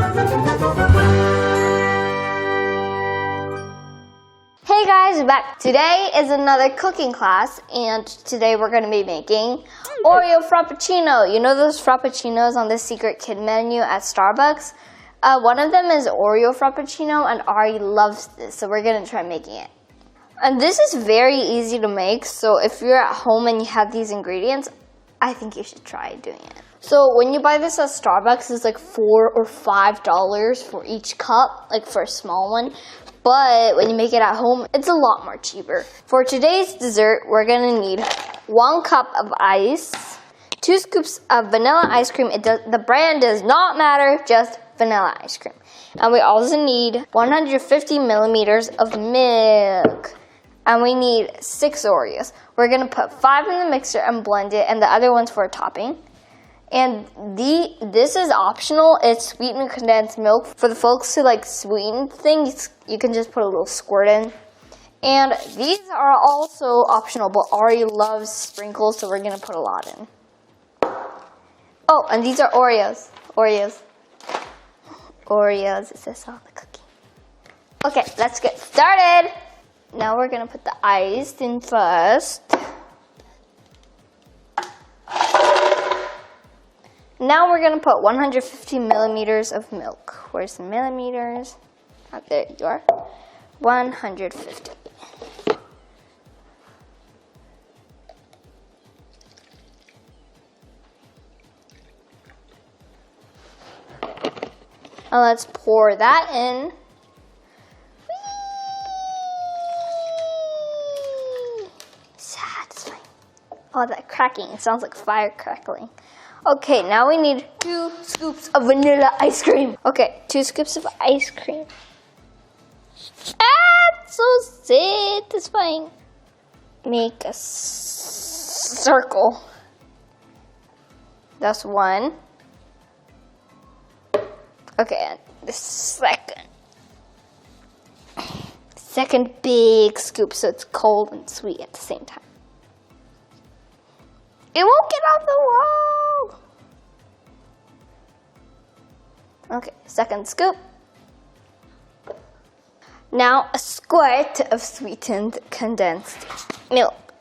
Hey guys, we're back. Today is another cooking class, and today we're going to be making Oreo Frappuccino. You know those Frappuccinos on the secret kid menu at Starbucks? One of them is Oreo Frappuccino, and Ari loves this, so we're going to try making it. And this is very easy to make, so if you're at home and you have these ingredients, I think you should try doing it. So when you buy this at Starbucks, it's like $4 or $5 for each cup, like for a small one. But when you make it at home, it's a lot more cheaper. For today's dessert, we're gonna need 1 cup of ice, 2 scoops of vanilla ice cream. The brand does not matter, just vanilla ice cream. And we also need 150 millimeters of milk. And we need 6 Oreos. We're gonna put 5 in the mixer and blend it, and the other one's for a topping. And this is optional. It's sweetened condensed milk. For the folks who like sweetened things, you can just put a little squirt in. And these are also optional, but Ari loves sprinkles, so we're gonna put a lot in. Oh, and these are Oreos. Oreos, it says on the cookie. Okay, let's get started. Now we're gonna put the ice in first. Now we're gonna put 150 millimeters of milk. Where's the millimeters? Oh, there you are. 150. Now let's pour that in. Satisfying. Oh, that cracking. It sounds like fire crackling. Okay, now we need 2 scoops of vanilla ice cream. Okay, 2 scoops of ice cream. It's so satisfying. Make a circle. That's 1. Okay, and the second big scoop, so it's cold and sweet at the same time. It won't get off the wall. Okay, second scoop. Now a squirt of sweetened condensed milk.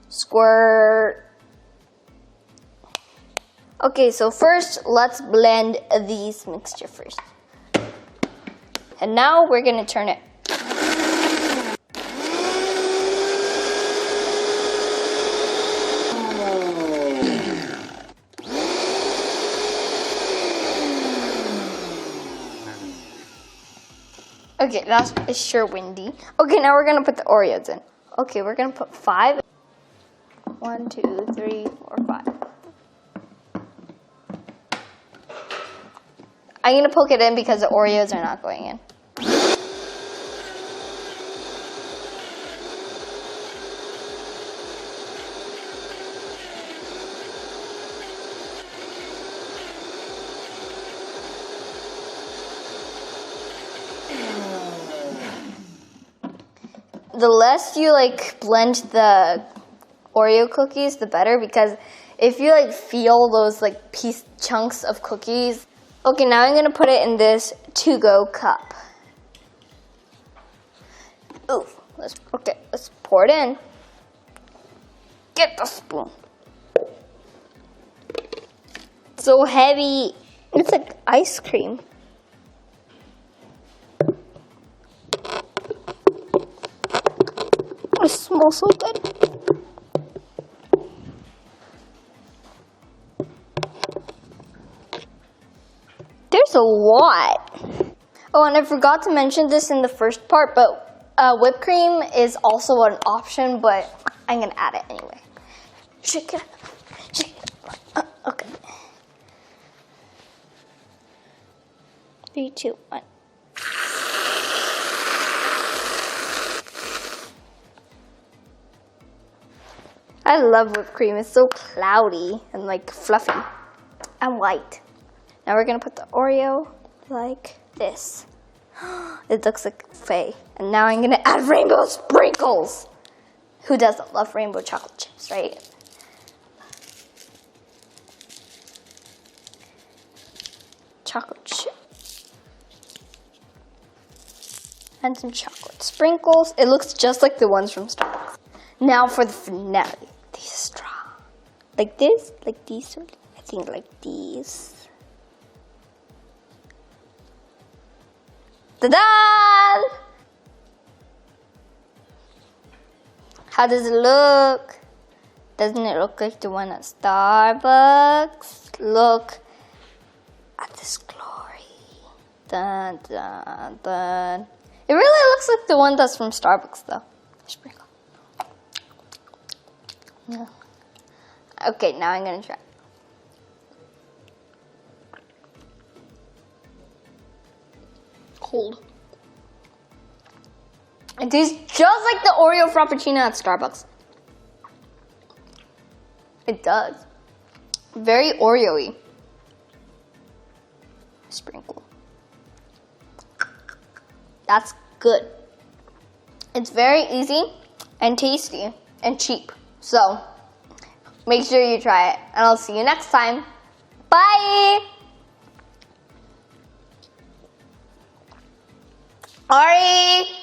Squirt. Okay, so first let's blend these mixture first. And now we're gonna turn it. Okay, it's sure windy. Okay, now we're gonna put the Oreos in. Okay, we're gonna put 5. 1, 2, 3, 4, 5. I'm gonna poke it in because the Oreos are not going in. The less you blend the Oreo cookies, the better, because if you feel those chunks of cookies. Okay, now I'm gonna put it in this to-go cup. Ooh, let's pour it in. Get the spoon. It's so heavy. It's like ice cream. It smells so good. There's a lot. Oh, and I forgot to mention this in the first part, but whipped cream is also an option, but I'm gonna add it anyway. Shake it. Shake it. Okay. 3, 2, 1. I love whipped cream. It's so cloudy and fluffy and white. Now we're gonna put the Oreo like this. It looks like Faye. And now I'm gonna add rainbow sprinkles. Who doesn't love rainbow chocolate chips, right? chocolate chip. And some chocolate sprinkles. It looks just like the ones from Starbucks. Now for the finale. These straw. Like this? Like these? I think like these. Ta-da! How does it look? Doesn't it look like the one at Starbucks? Look at this glory. Dun, dun, dun. It really looks like the one that's from Starbucks though. Sprinkle. Yeah. Okay, now I'm gonna try. Cold. It tastes just like the Oreo Frappuccino at Starbucks. It does. Very Oreo-y. Sprinkle. That's good. It's very easy and tasty and cheap. So, make sure you try it. And I'll see you next time. Bye! Ari!